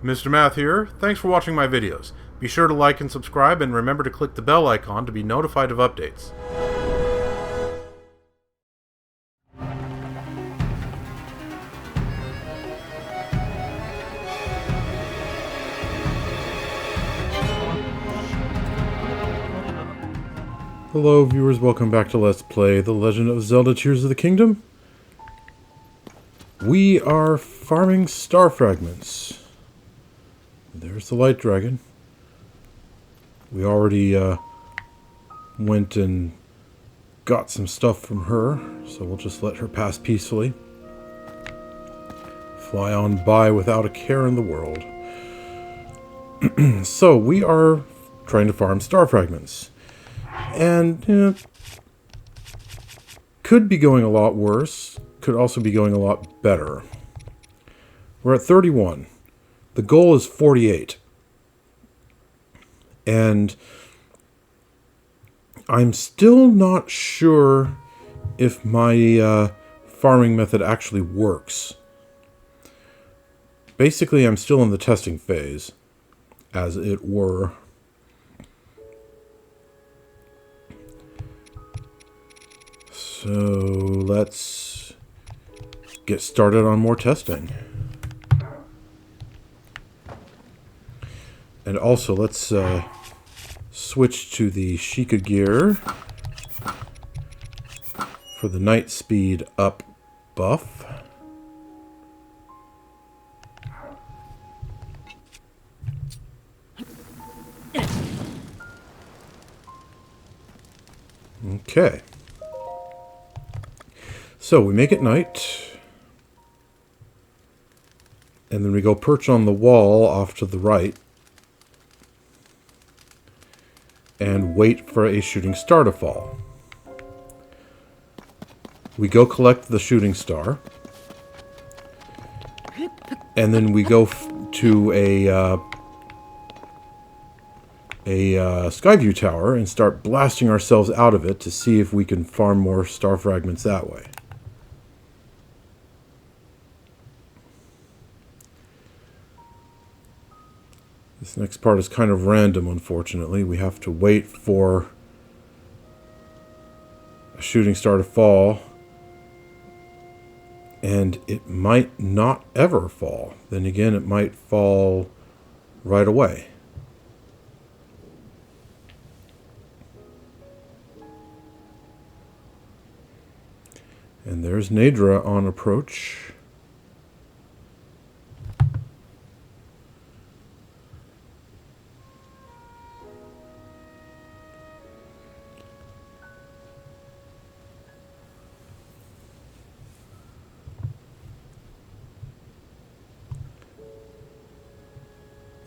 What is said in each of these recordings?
Mr. Math here. Thanks for watching my videos. Be sure to like and subscribe, and remember to click the bell icon to be notified of updates. Hello viewers, welcome back to Let's Play The Legend of Zelda Tears of the Kingdom. We are farming Star Fragments. There's the Light Dragon. We already went and got some stuff from her, so we'll just let her pass peacefully. Fly on by without a care in the world. So we are trying to farm Star Fragments. And could be going a lot worse, could also be going a lot better. We're at 31. The goal is 48. And I'm still not sure if my farming method actually works. Basically, I'm still in the testing phase, as it were. So let's get started on more testing. And also let's switch to the Sheikah gear for the night speed up buff. Okay. So we make it night, and then we go perch on the wall off to the right, and wait for a shooting star to fall. We go collect the shooting star, and then we go to a Skyview Tower and start blasting ourselves out of it to see if we can farm more Star Fragments that way. This next part is kind of random, unfortunately. We have to wait for a shooting star to fall, and it might not ever fall. Then again, it might fall right away. And there's Nadra on approach.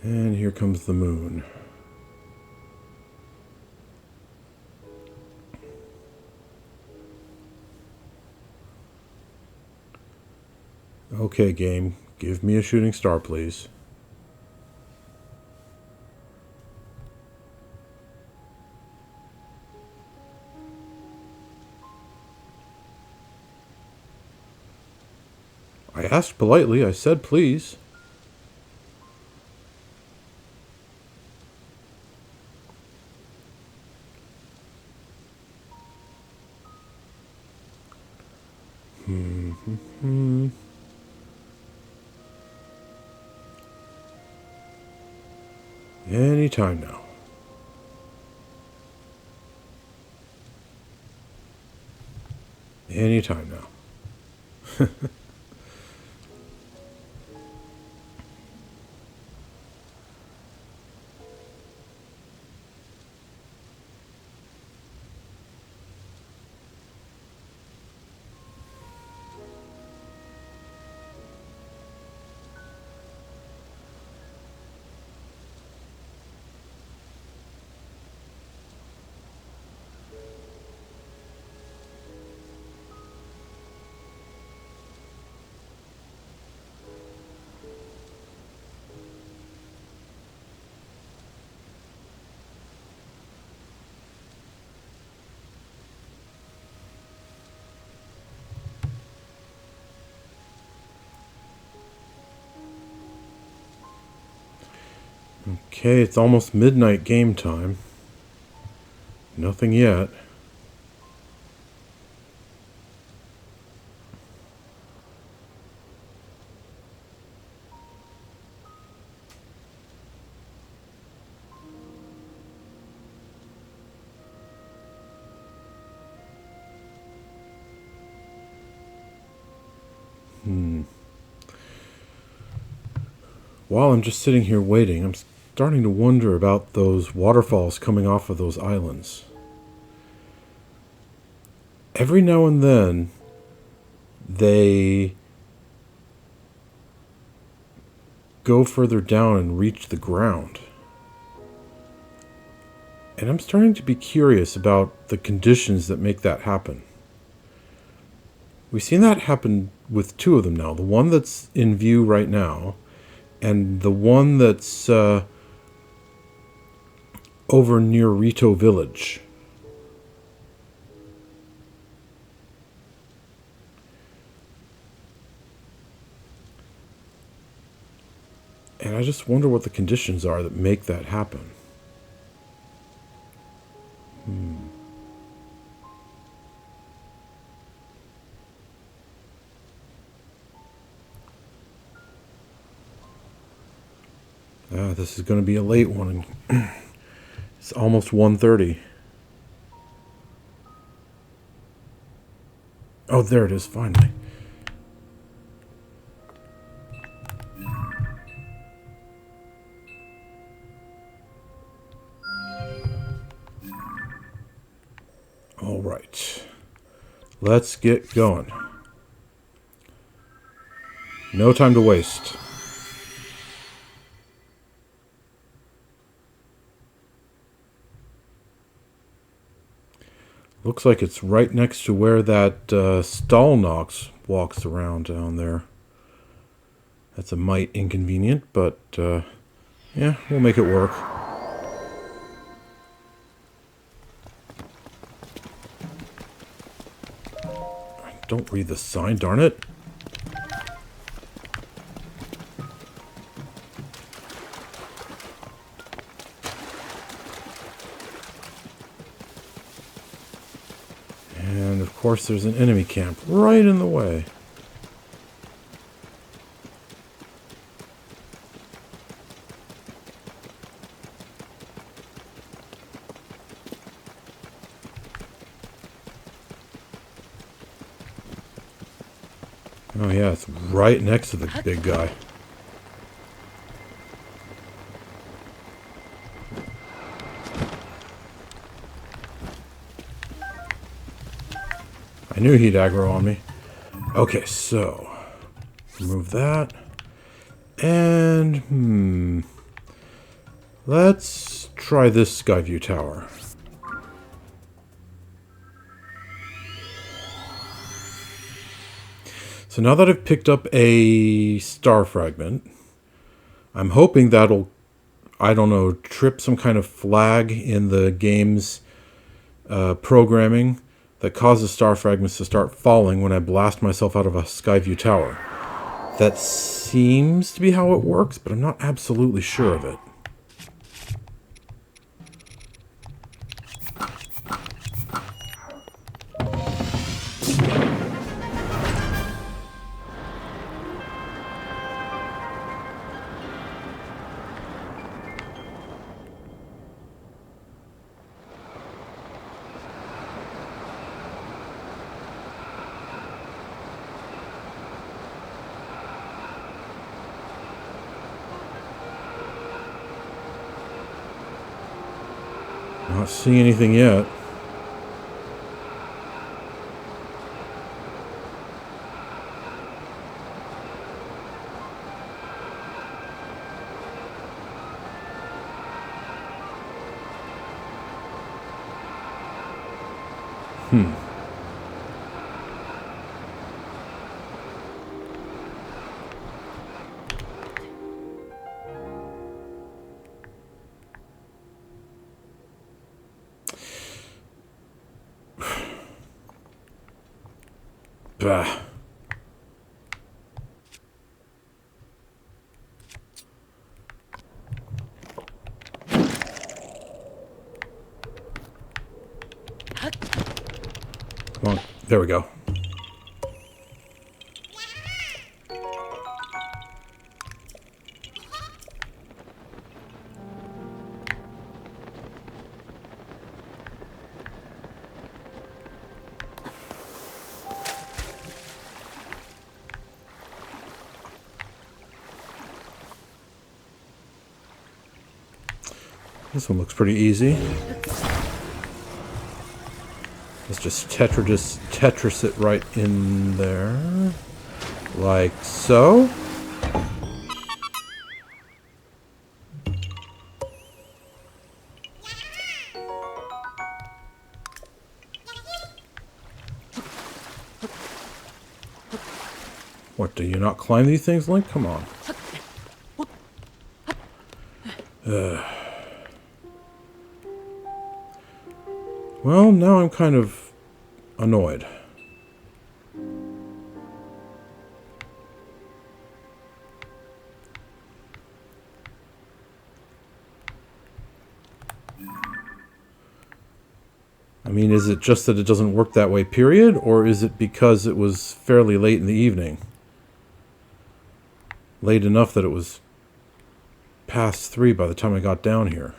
And here comes the moon. Okay, game. Give me a shooting star, please. I asked politely. I said please. Any time now. Any time now. Okay, it's almost midnight game time. Nothing yet. While I'm just sitting here waiting, I'm starting to wonder about those waterfalls coming off of those islands. Every now and then, they go further down and reach the ground. And I'm starting to be curious about the conditions that make that happen. We've seen that happen with two of them now. The one that's in view right now, and the one that's over near Rito Village. And I just wonder what the conditions are that make that happen. This is going to be a late one. It's almost 1:30. Oh, there it is, finally. All right. Let's get going. No time to waste. Looks like it's right next to where that Stallnox walks around down there. That's a mite inconvenient, but yeah, we'll make it work. Don't read the sign, darn it. And of course there's an enemy camp right in the way. Oh yeah, it's right next to the big guy. I knew he'd aggro on me. Okay, so remove that. And let's try this Skyview Tower. So now that I've picked up a Star Fragment, I'm hoping that'll, I don't know, trip some kind of flag in the game's programming that causes Star Fragments to start falling when I blast myself out of a Skyview Tower. That seems to be how it works, but I'm not absolutely sure of it. Not seeing anything yet. Bah. There we go. This one looks pretty easy. Let's just Tetris it right in there. Like so. What, do you not climb these things, Link? Come on. Well, now I'm kind of annoyed. I mean, is it just that it doesn't work that way, period? Or is it because it was fairly late in the evening? Late enough that it was past 3 by the time I got down here.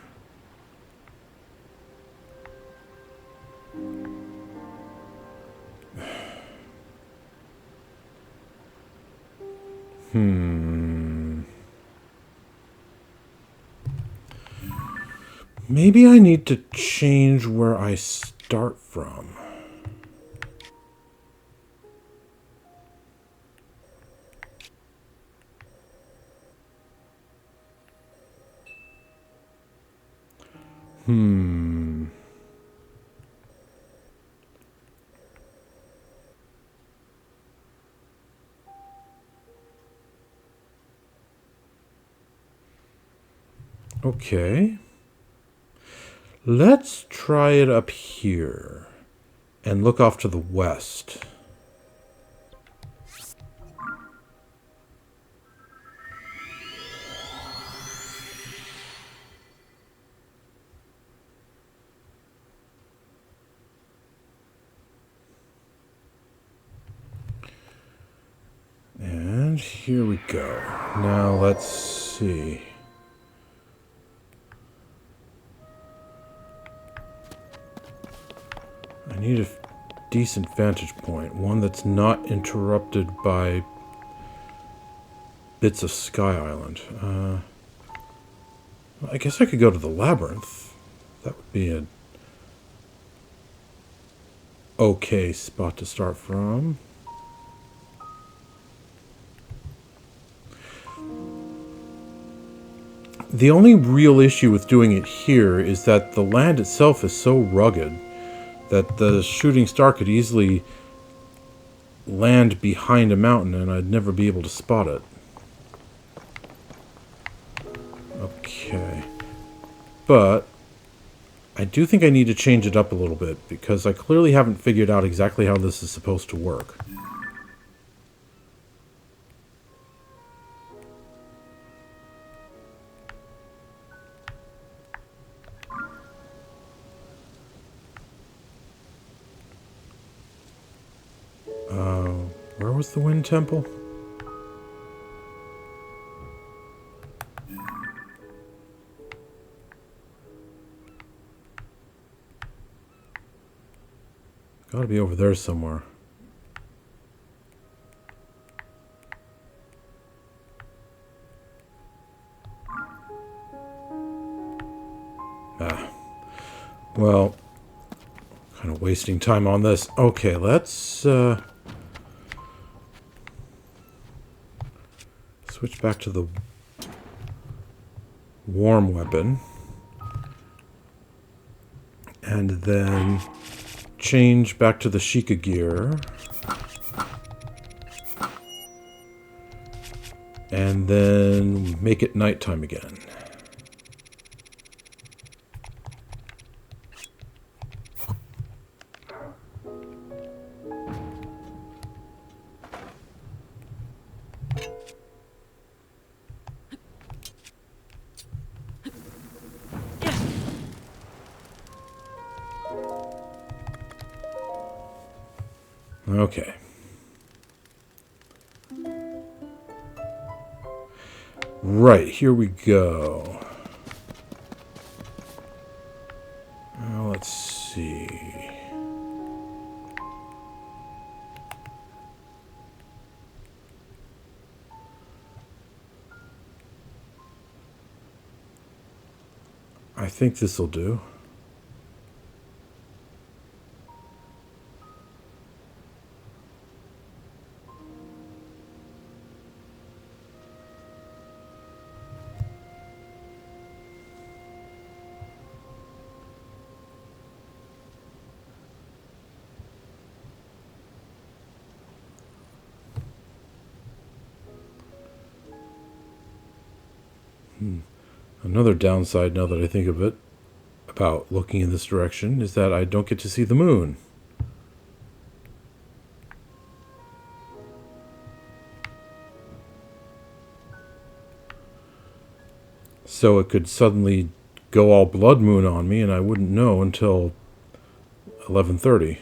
Maybe I need to change where I start from. Okay. Let's try it up here and look off to the west. And here we go. Now let's see. I need a decent vantage point, one that's not interrupted by bits of Sky Island. I guess I could go to the labyrinth. That would be an okay spot to start from. The only real issue with doing it here is that the land itself is so rugged that the shooting star could easily land behind a mountain and I'd never be able to spot it. Okay. But I do think I need to change it up a little bit because I clearly haven't figured out exactly how this is supposed to work. Where was the Wind Temple? Gotta be over there somewhere. Well, kind of wasting time on this. Okay, let's switch back to the warm weapon. And then change back to the Sheikah gear. And then make it nighttime again. Okay. Right, here we go. Let's see. I think this will do. Another downside, now that I think of it, about looking in this direction is that I don't get to see the moon. So it could suddenly go all blood moon on me and I wouldn't know until 11:30.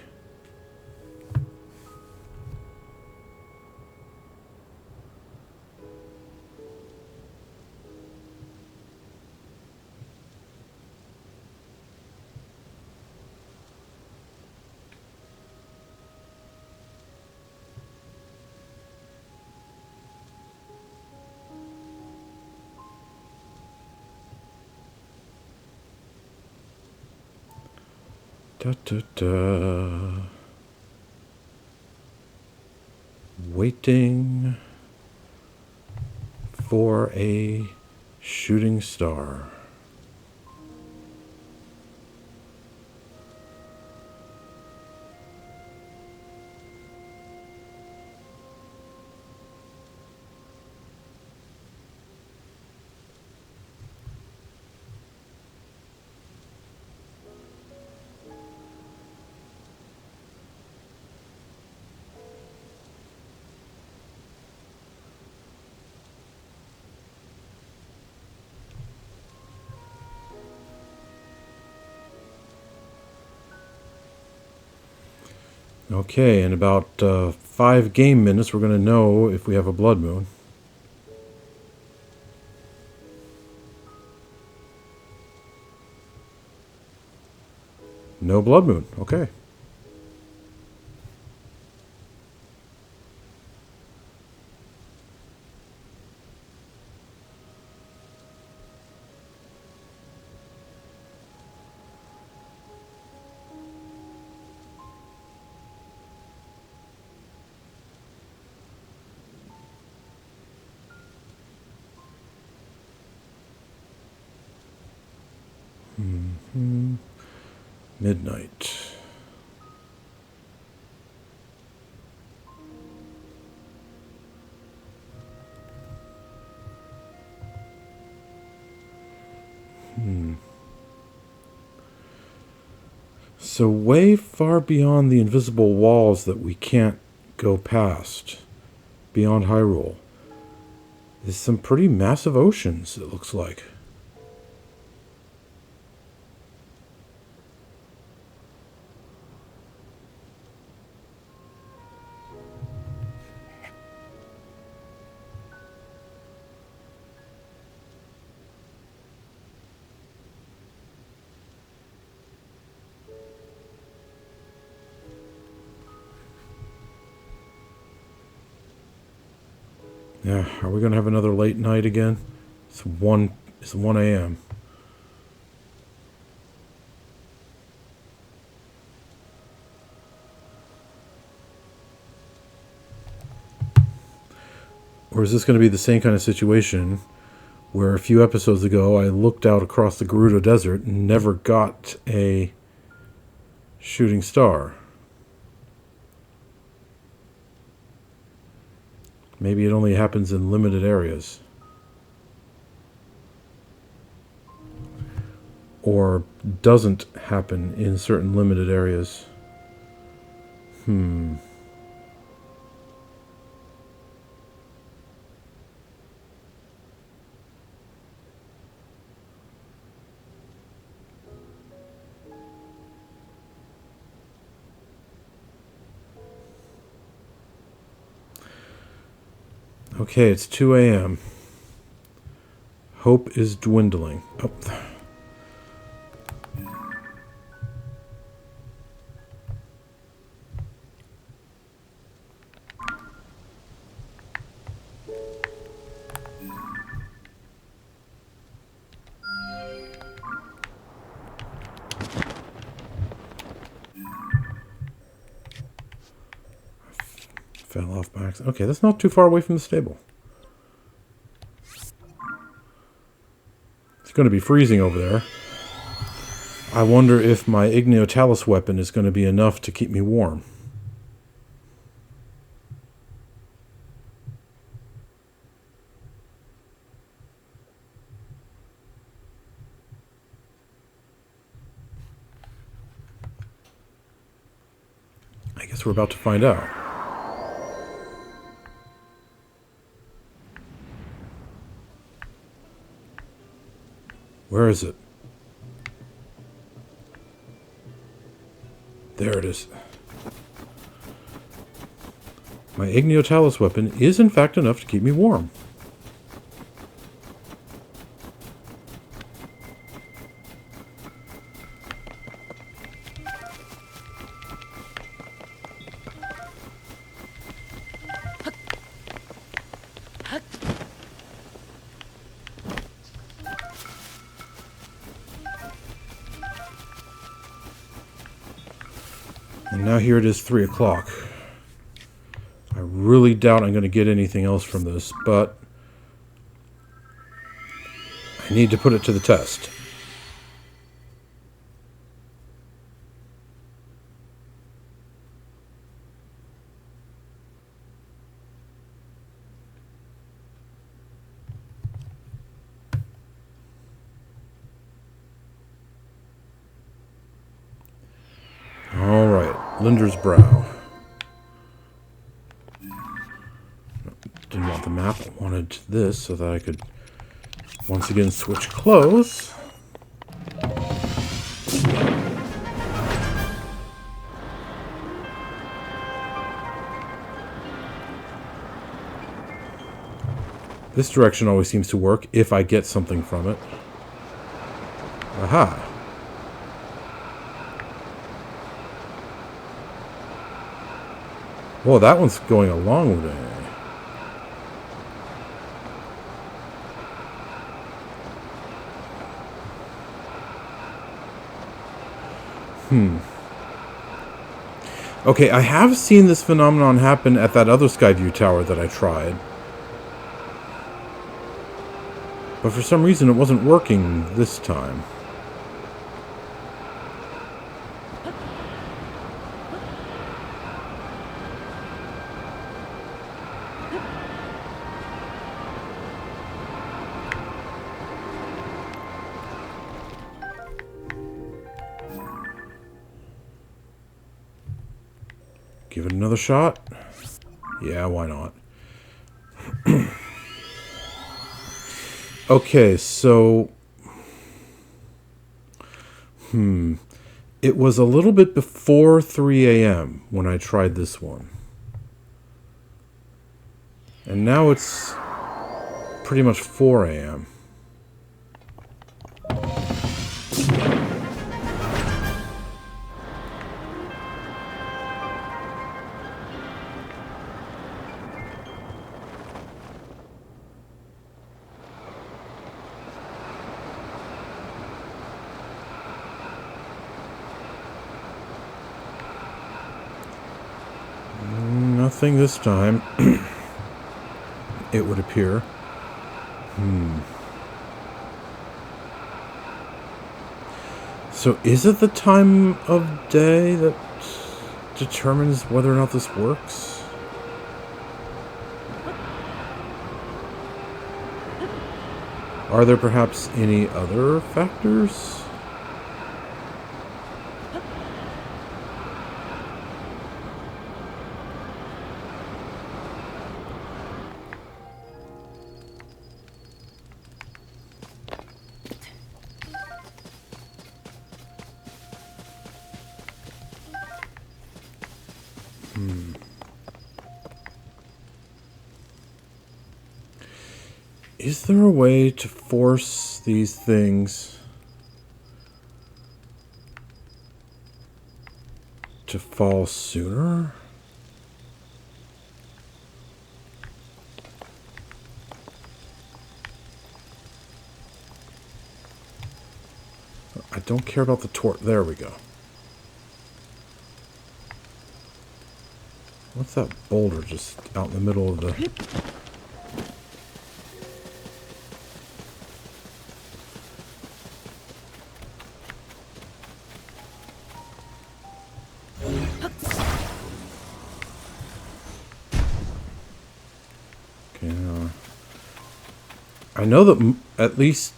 Da, da, da. Waiting for a shooting star. Okay, in about 5 game minutes, we're going to know if we have a blood moon. No blood moon. Okay. Midnight. So way far beyond the invisible walls that we can't go past, beyond Hyrule, is some pretty massive oceans, it looks like. Yeah, are we going to have another late night again? It's 1 a.m. Or is this going to be the same kind of situation where a few episodes ago I looked out across the Gerudo Desert and never got a shooting star? Maybe it only happens in limited areas. Or doesn't happen in certain limited areas. Okay, it's 2 a.m. Hope is dwindling. Oh. Fell off by accident. Okay, that's not too far away from the stable. It's going to be freezing over there. I wonder if my Igniotalis weapon is going to be enough to keep me warm. I guess we're about to find out. Where is it? There it is. My Igniotalis weapon is in fact enough to keep me warm. And now here it is 3 o'clock. I really doubt I'm going to get anything else from this, but I need to put it to the test. All right, Linder's Brow. Didn't want the map, I wanted this so that I could once again switch clothes. This direction always seems to work if I get something from it. Aha! Whoa, that one's going a long way. Okay, I have seen this phenomenon happen at that other Skyview Tower that I tried. But for some reason it wasn't working this time. Give it another shot? Yeah, why not? Okay, so... It was a little bit before 3 a.m. when I tried this one. And now it's pretty much 4 a.m. Nothing this time, it would appear. So is it the time of day that determines whether or not this works? Are there perhaps any other factors? Is there a way to force these things to fall sooner? I don't care about the torch. There we go. What's that boulder just out in the middle of the... Okay, I know that at least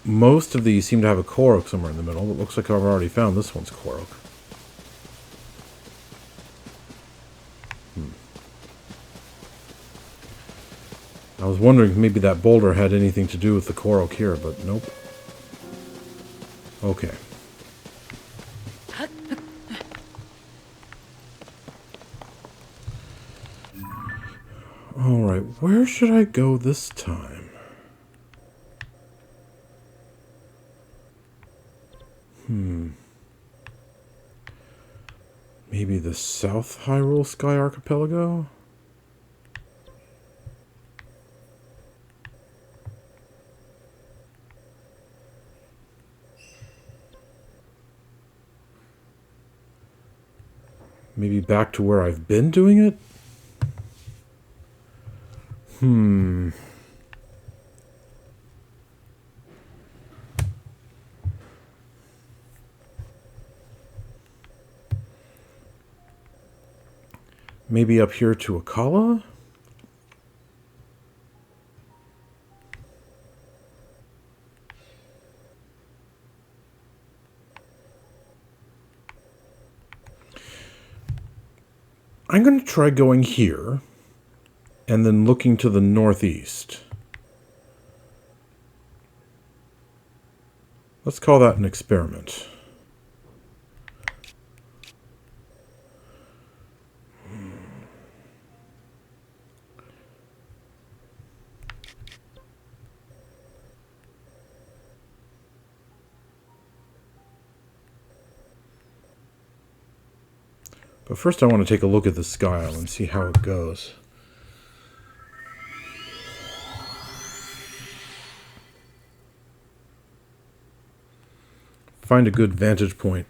most of these seem to have a Korok somewhere in the middle. It looks like I've already found this one's Korok. I was wondering if maybe that boulder had anything to do with the Korok here, but nope. Okay. Alright, where should I go this time? Maybe the South Hyrule Sky Archipelago? Maybe back to where I've been doing it? Maybe up here to Akala? I'm going to try going here and then looking to the northeast. Let's call that an experiment. But first I want to take a look at the Sky Island and see how it goes. Find a good vantage point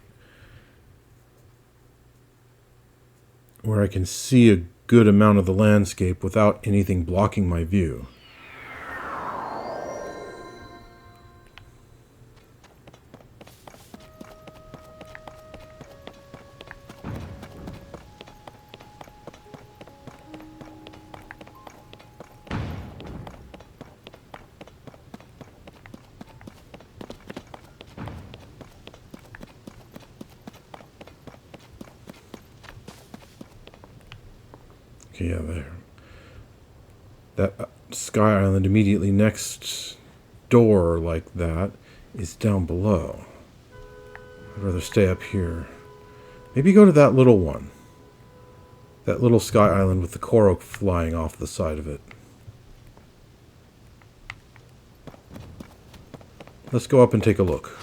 where I can see a good amount of the landscape without anything blocking my view. Yeah, there. That Sky Island immediately next door like that is down below. I'd rather stay up here. Maybe go to that little one. That little Sky Island with the Korok flying off the side of it. Let's go up and take a look.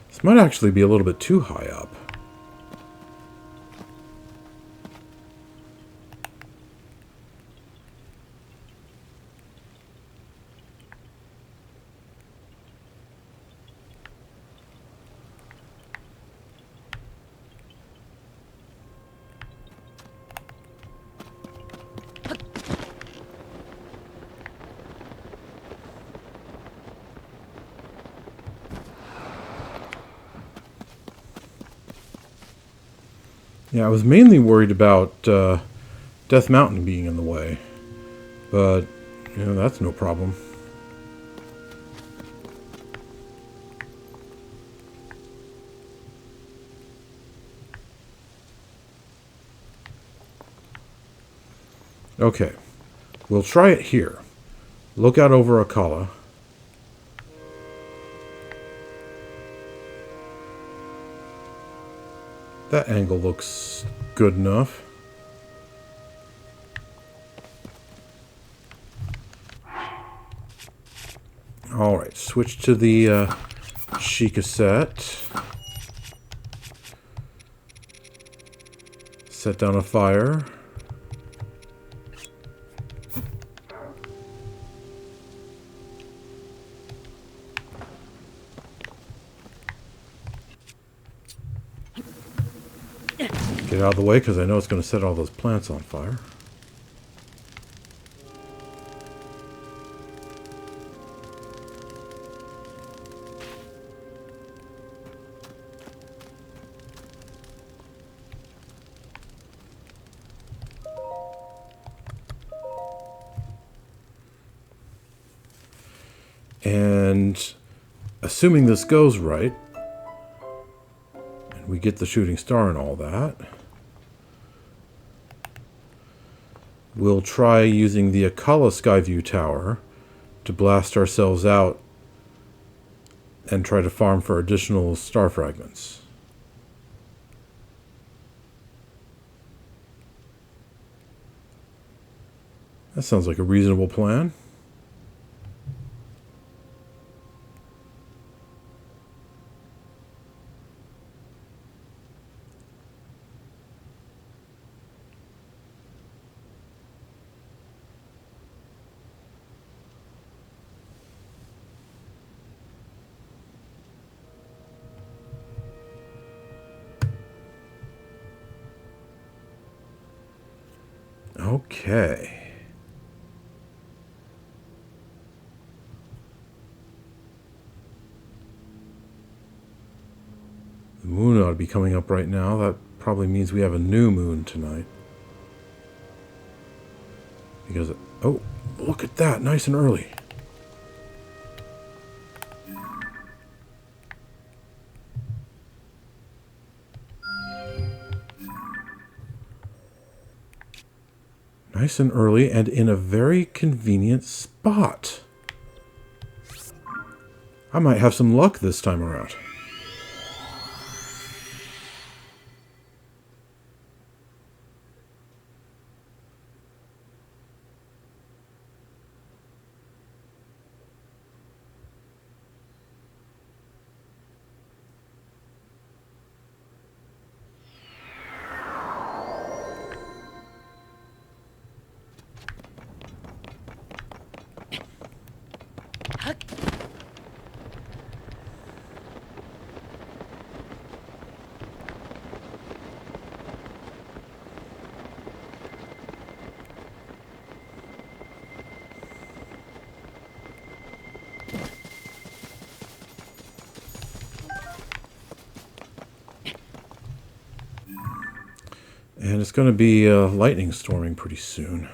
This might actually be a little bit too high up. Yeah, I was mainly worried about Death Mountain being in the way. But, you know, that's no problem. Okay. We'll try it here. Look out over Akala. That angle looks good enough. Alright, switch to the Sheikah set. Set down a fire. Get out of the way because I know it's going to set all those plants on fire. And assuming this goes right, and we get the shooting star and all that, we'll try using the Akala Skyview Tower to blast ourselves out and try to farm for additional star fragments. That sounds like a reasonable plan. Okay. The moon ought to be coming up right now. That probably means we have a new moon tonight. Because, oh, look at that, nice and early. Nice and early and in a very convenient spot. I might have some luck this time around. And it's going to be lightning storming pretty soon.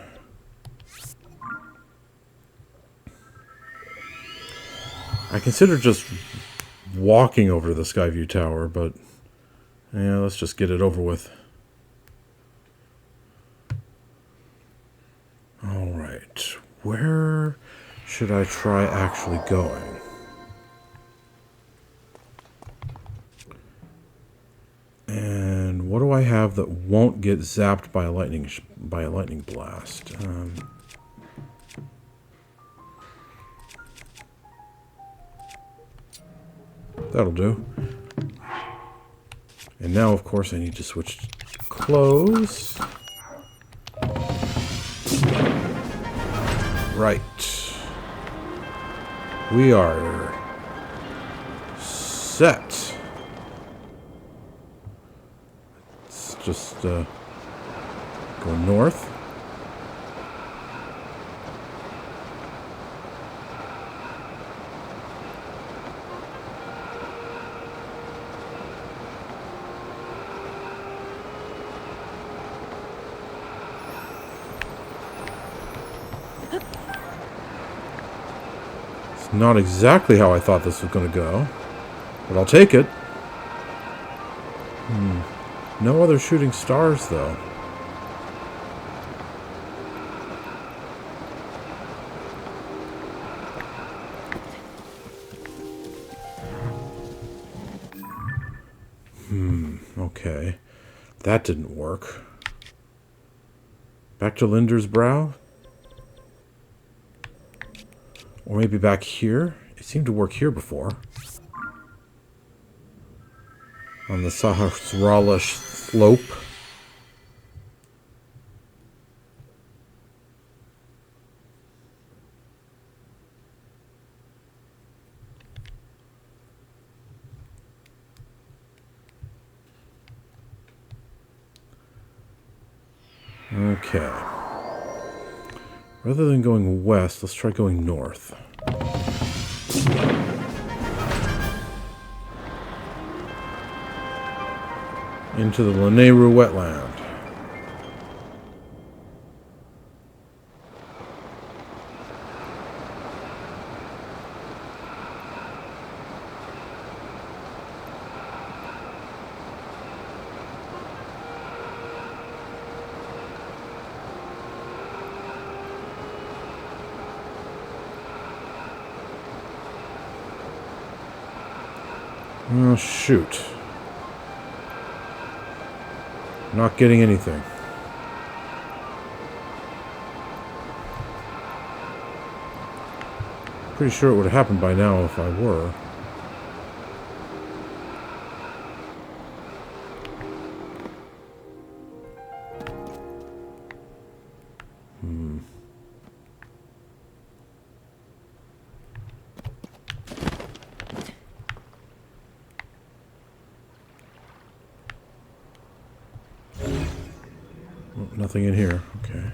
I consider just walking over to the Skyview Tower, but yeah, let's just get it over with. Alright, where should I try actually going? And what do I have that won't get zapped by a lightning blast? That'll do. And now, of course, I need to switch clothes. Right. We are set. Let's just go north. Not exactly how I thought this was going to go, but I'll take it. No other shooting stars, though. Okay. That didn't work. Back to Linder's Brow? Or maybe back here? It seemed to work here before. On the Sahasrara slope. Okay. Rather than going west, let's try going north. Into the Lanayru wetland. Oh, shoot. Not getting anything. Pretty sure it would have happened by now if I were. Nothing in here. Okay.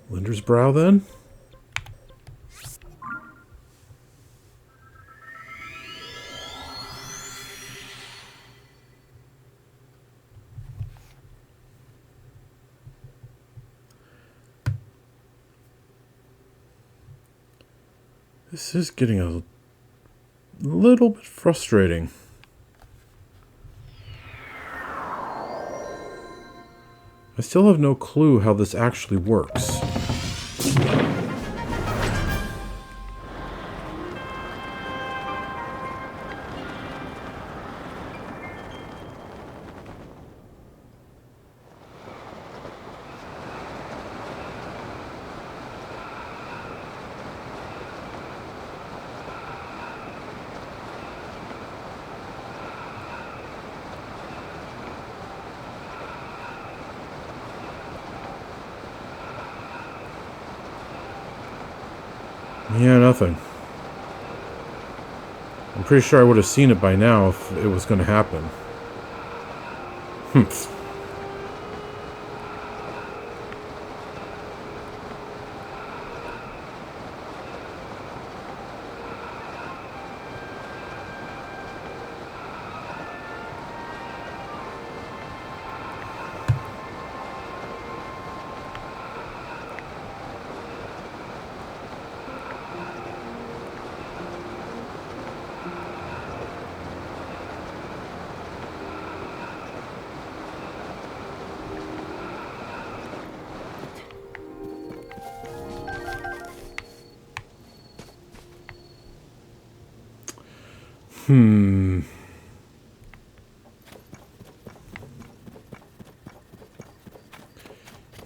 Linder's Brow, then? This is getting a little bit frustrating. I still have no clue how this actually works. Yeah, nothing. I'm pretty sure I would have seen it by now if it was going to happen. Humph.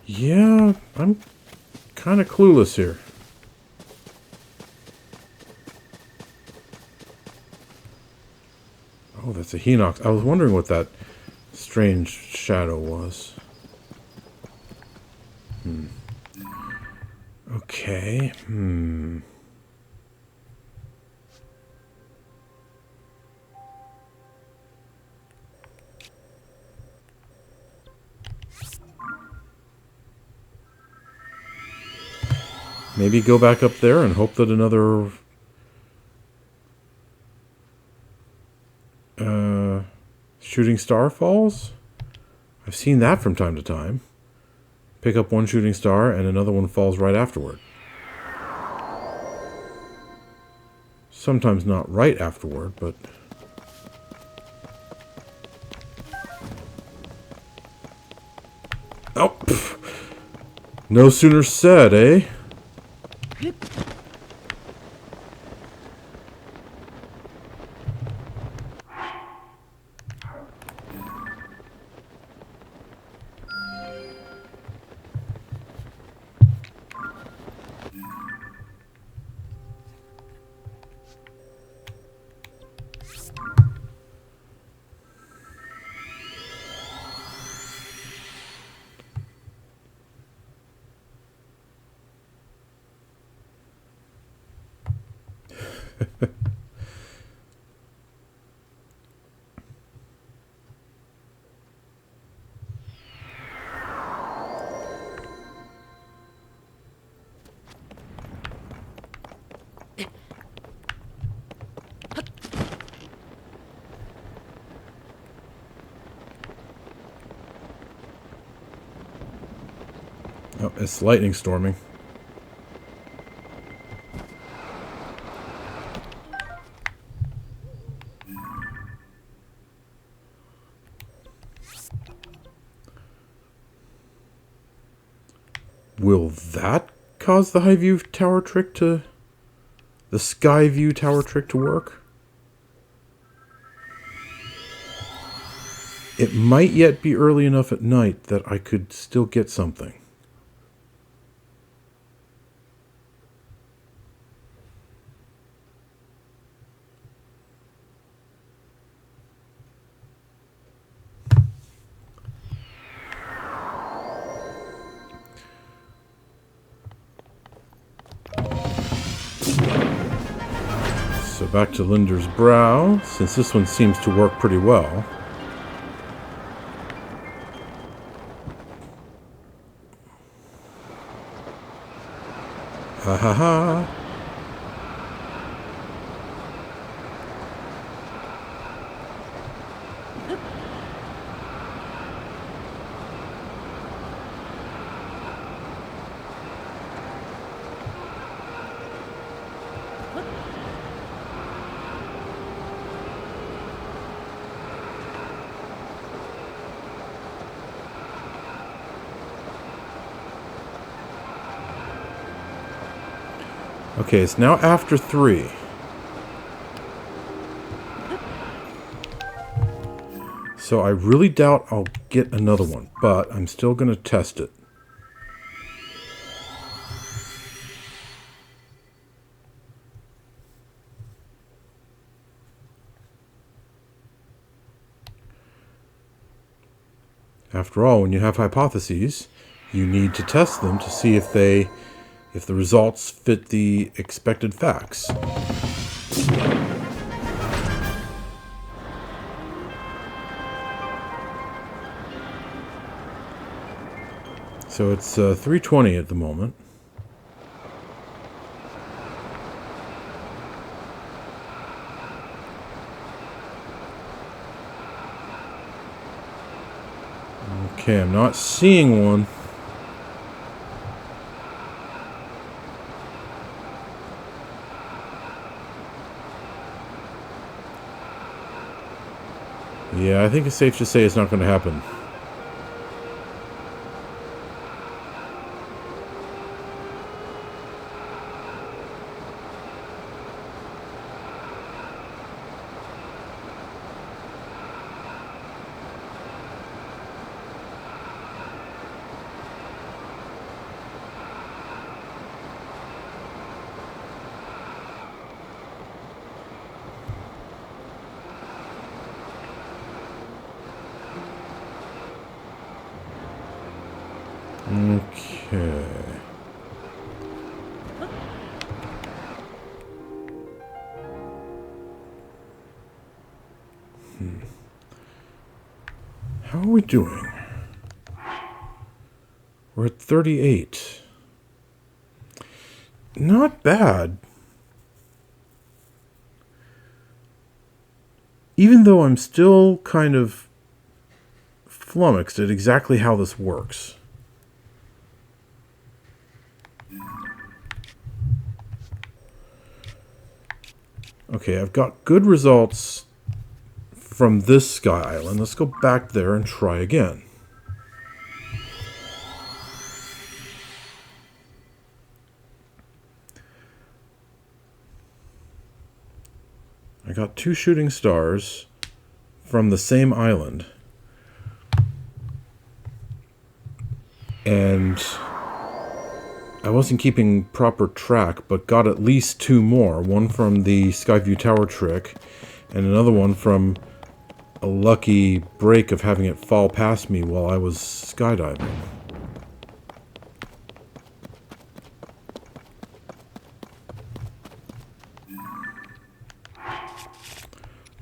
Yeah, I'm kind of clueless here. Oh, that's a Hinox. I was wondering what that strange shadow was. Okay. Maybe go back up there and hope that another shooting star falls? I've seen that from time to time. Pick up one shooting star and another one falls right afterward. Sometimes not right afterward, but... Oh! Pff. No sooner said, eh? Oh, it's lightning storming. Will that cause the Skyview Tower trick to... the Skyview Tower trick to work? It might yet be early enough at night that I could still get something. So back to Linder's Brow, since this one seems to work pretty well. Ha ha ha! Okay, it's now after 3. So I really doubt I'll get another one, but I'm still going to test it. After all, when you have hypotheses, you need to test them to see if the results fit the expected facts. So it's 3:20 at the moment. Okay, I'm not seeing one. Yeah, I think it's safe to say it's not going to happen. Okay. How are we doing? We're at 38. Not bad. Even though I'm still kind of flummoxed at exactly how this works. Okay, I've got good results from this Sky Island. Let's go back there and try again. I got 2 shooting stars from the same island. And I wasn't keeping proper track, but got at least 2 more. One from the Skyview Tower trick, and another one from a lucky break of having it fall past me while I was skydiving.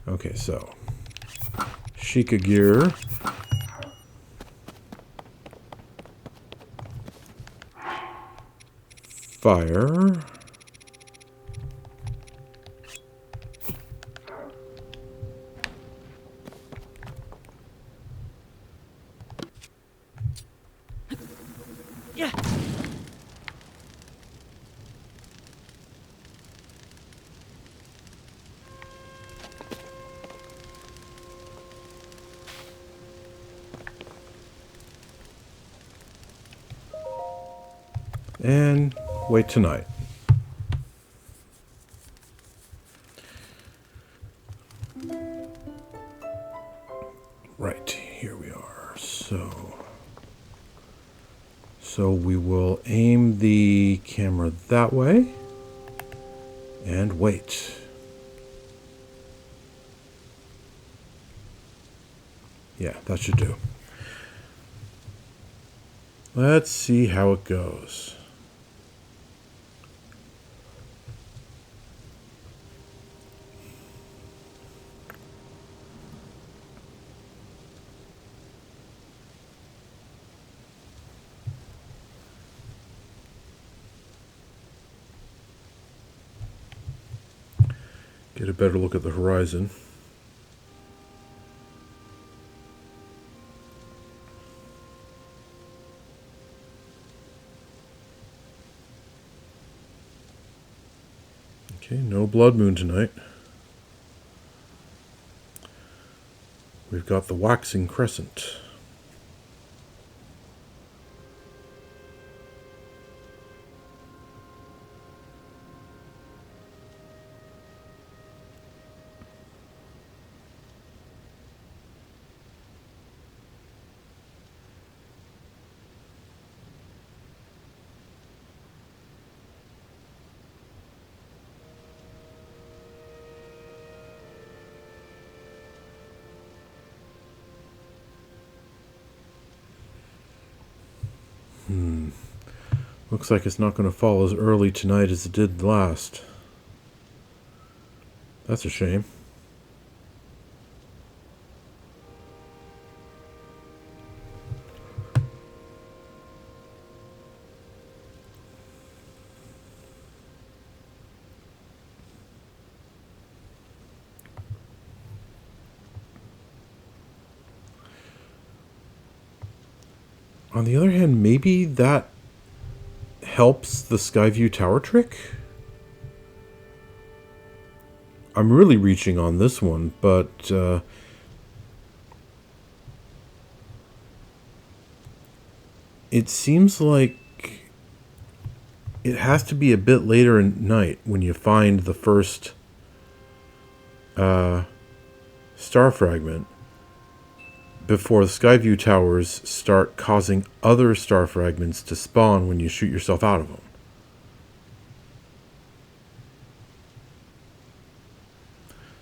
Okay, so Sheikah gear. Fire. Yeah. And wait tonight. Right, here we are. So we will aim the camera that way and wait. Yeah, that should do. Let's see how it goes. Get a better look at the horizon. Okay, no blood moon tonight. We've got the waxing crescent. Looks like it's not going to fall as early tonight as it did last. That's a shame. On the other hand, maybe that helps the Skyview Tower trick? I'm really reaching on this one, but it seems like it has to be a bit later at night when you find the first star fragment before the Skyview Towers start causing other star fragments to spawn when you shoot yourself out of them.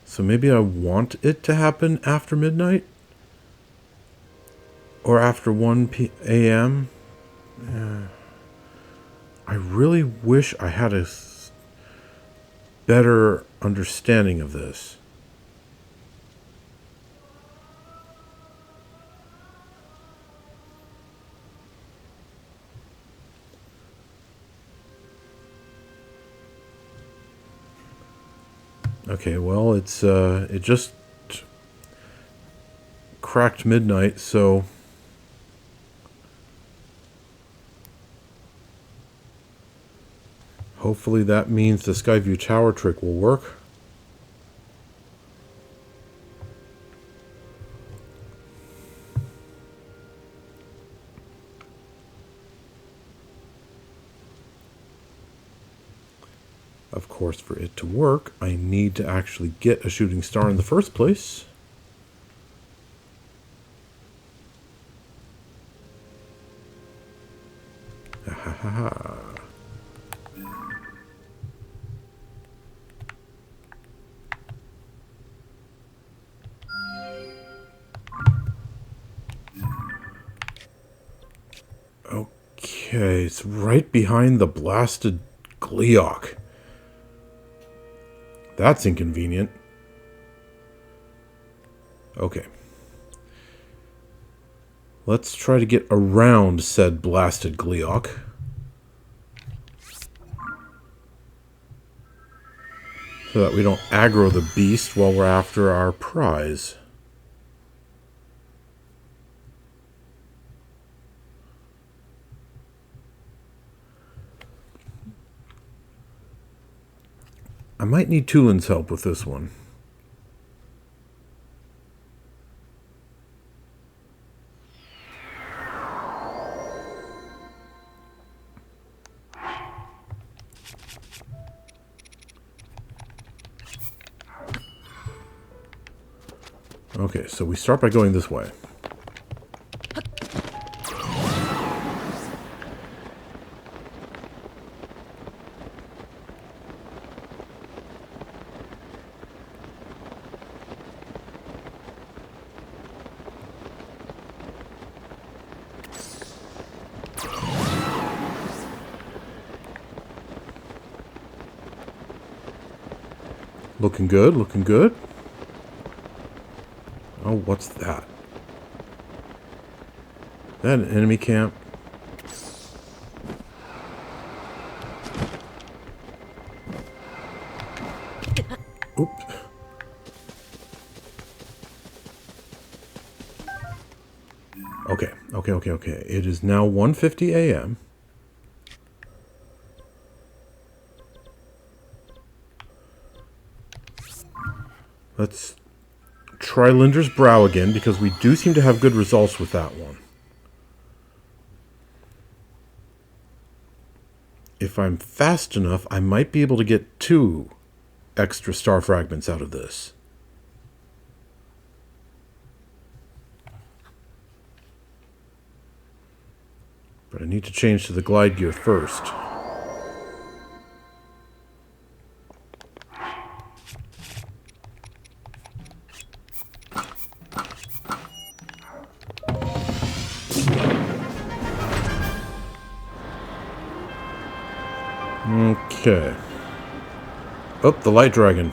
So maybe I want it to happen after midnight? Or after 1 a.m.? I really wish I had a better understanding of this. Okay, well, it just cracked midnight, so hopefully that means the Skyview Tower trick will work. Of course, for it to work, I need to actually get a shooting star in the first place. Ahaha. Okay, it's right behind the blasted Gleeok. That's inconvenient. Okay. Let's try to get around said blasted Gleeok. So that we don't aggro the beast while we're after our prize. I might need Tulin's help with this one. Okay, so we start by going this way. Looking good, looking good. Oh, what's that? Is that an enemy camp? Oops. Okay. It is now 1:50 a.m. Let's try Linder's Brow again, because we do seem to have good results with that one. If I'm fast enough, I might be able to get 2 extra Star Fragments out of this. But I need to change to the glide gear first. Okay. Oh, the light dragon.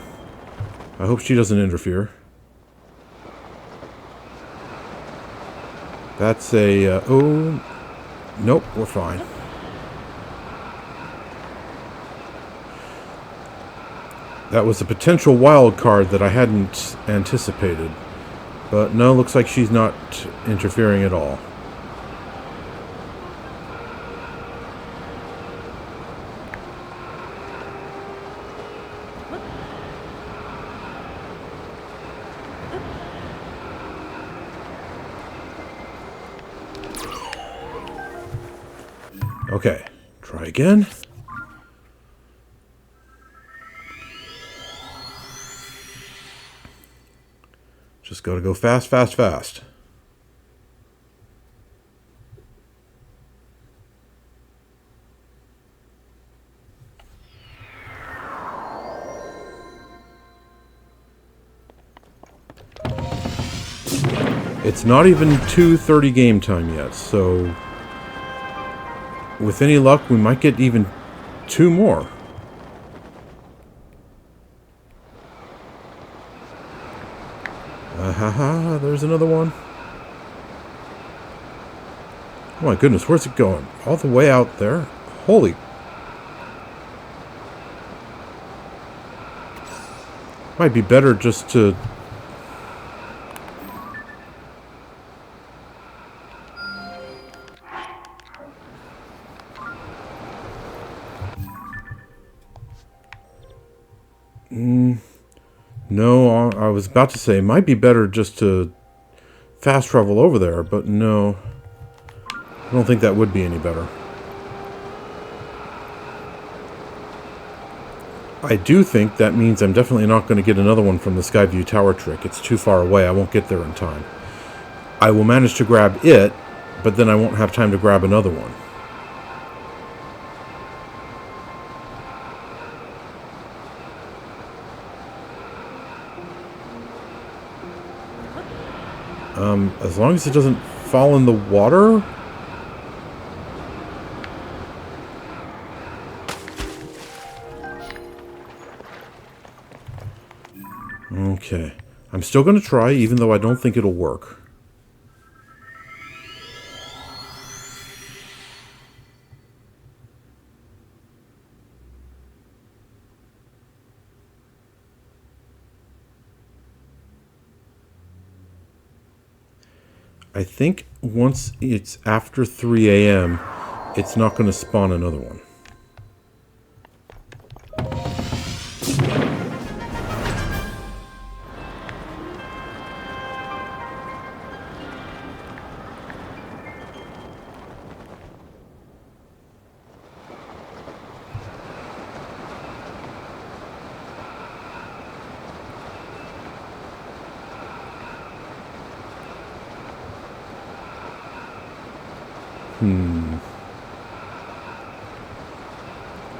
I hope she doesn't interfere. That's a... oh... Nope, we're fine. That was a potential wild card that I hadn't anticipated. But no, looks like she's not interfering at all. Okay, try again. Just gotta go fast, fast, fast. It's not even 2:30 game time yet, so... with any luck, we might get even 2 more. Haha, there's another one. Oh my goodness, where's it going? All the way out there? Holy... might be better just to... No, I was about to say, it might be better just to fast travel over there, but no. I don't think that would be any better. I do think that means I'm definitely not going to get another one from the Skyview Tower trick. It's too far away. I won't get there in time. I will manage to grab it, but then I won't have time to grab another one. As long as it doesn't fall in the water. Okay. I'm still going to try, even though I don't think it'll work. I think once it's after 3 a.m., it's not going to spawn another one.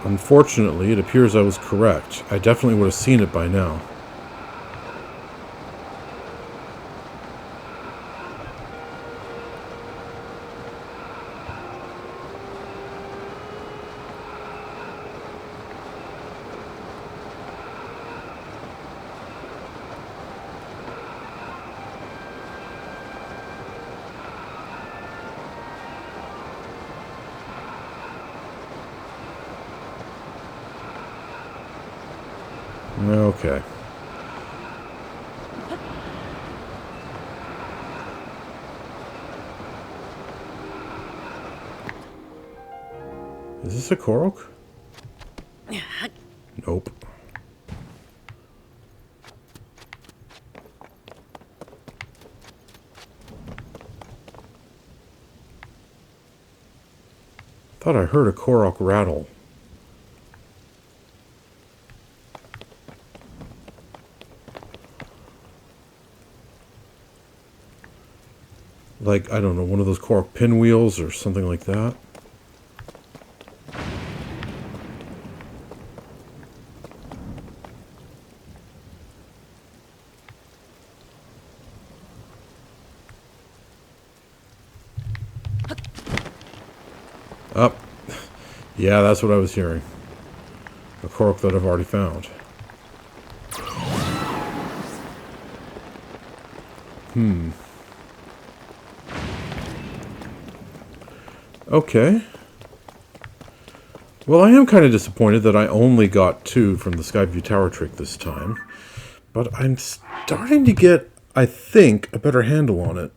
Unfortunately, it appears I was correct. I definitely would have seen it by now. Okay. Is this a Korok? Nope. Thought I heard a Korok rattle. Like, I don't know, one of those Korok pinwheels or something like that. Up. Yeah, that's what I was hearing. A Korok that I've already found. Okay. Well, I am kind of disappointed that I only got 2 from the Skyview Tower trick this time. But I'm starting to get, I think, a better handle on it.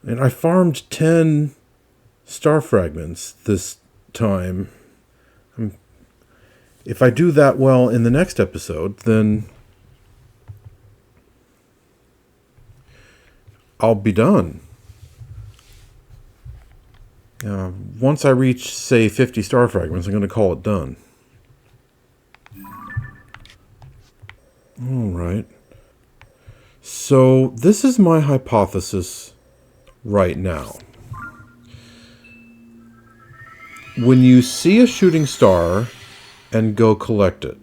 And I farmed 10 Star Fragments this time. If I do that well in the next episode, then I'll be done. Once I reach, say, 50 Star Fragments, I'm going to call it done. Alright. So, this is my hypothesis right now. When you see a shooting star and go collect it,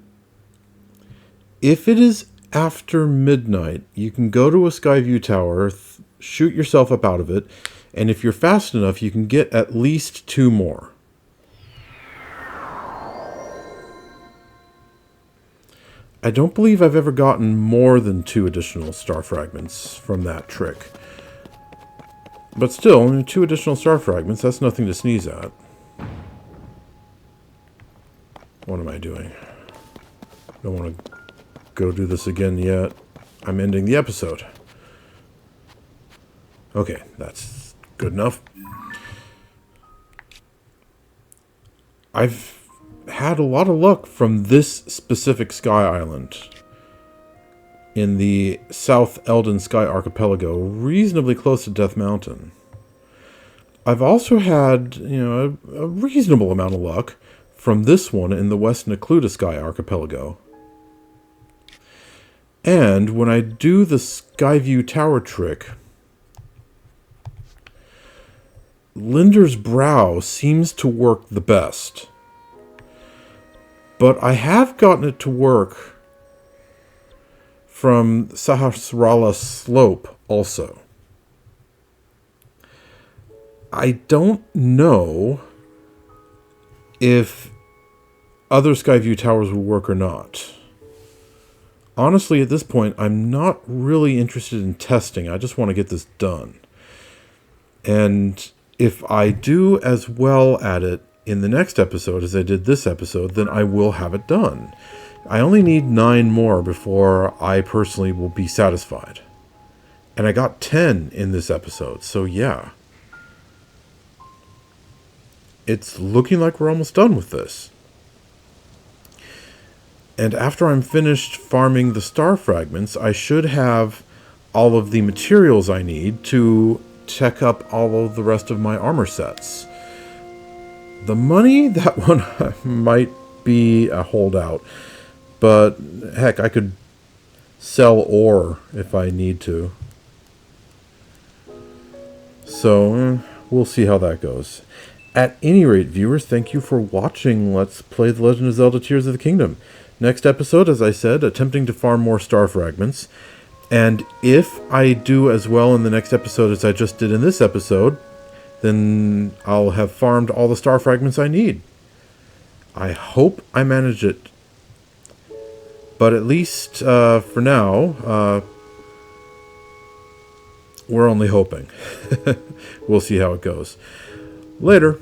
if it is after midnight, you can go to a Skyview Tower, shoot yourself up out of it, and if you're fast enough, you can get at least 2 more. I don't believe I've ever gotten more than 2 additional Star Fragments from that trick. But still, 2 additional Star Fragments, that's nothing to sneeze at. What am I doing? Don't want to go do this again yet. I'm ending the episode. Okay, that's good enough. I've had a lot of luck from this specific sky island in the South Eldon Sky Archipelago, reasonably close to Death Mountain. I've also had, a reasonable amount of luck from this one in the West Necluda Sky Archipelago. And when I do the Skyview Tower trick, Linder's Brow seems to work the best. But I have gotten it to work from Sahasrara Slope also. I don't know if other Skyview Towers will work or not. Honestly, at this point, I'm not really interested in testing. I just want to get this done. And if I do as well at it in the next episode as I did this episode, then I will have it done. I only need 9 more before I personally will be satisfied. And I got 10 in this episode, so yeah. It's looking like we're almost done with this. And after I'm finished farming the Star Fragments, I should have all of the materials I need to tech up all of the rest of my armor sets. The money, that one might be a holdout. But, heck, I could sell ore if I need to. So, we'll see how that goes. At any rate, viewers, thank you for watching Let's Play The Legend of Zelda Tears of the Kingdom. Next episode, as I said, attempting to farm more Star Fragments. And if I do as well in the next episode as I just did in this episode, then I'll have farmed all the Star Fragments I need. I hope I manage it. But at least for now, we're only hoping. We'll see how it goes. Later.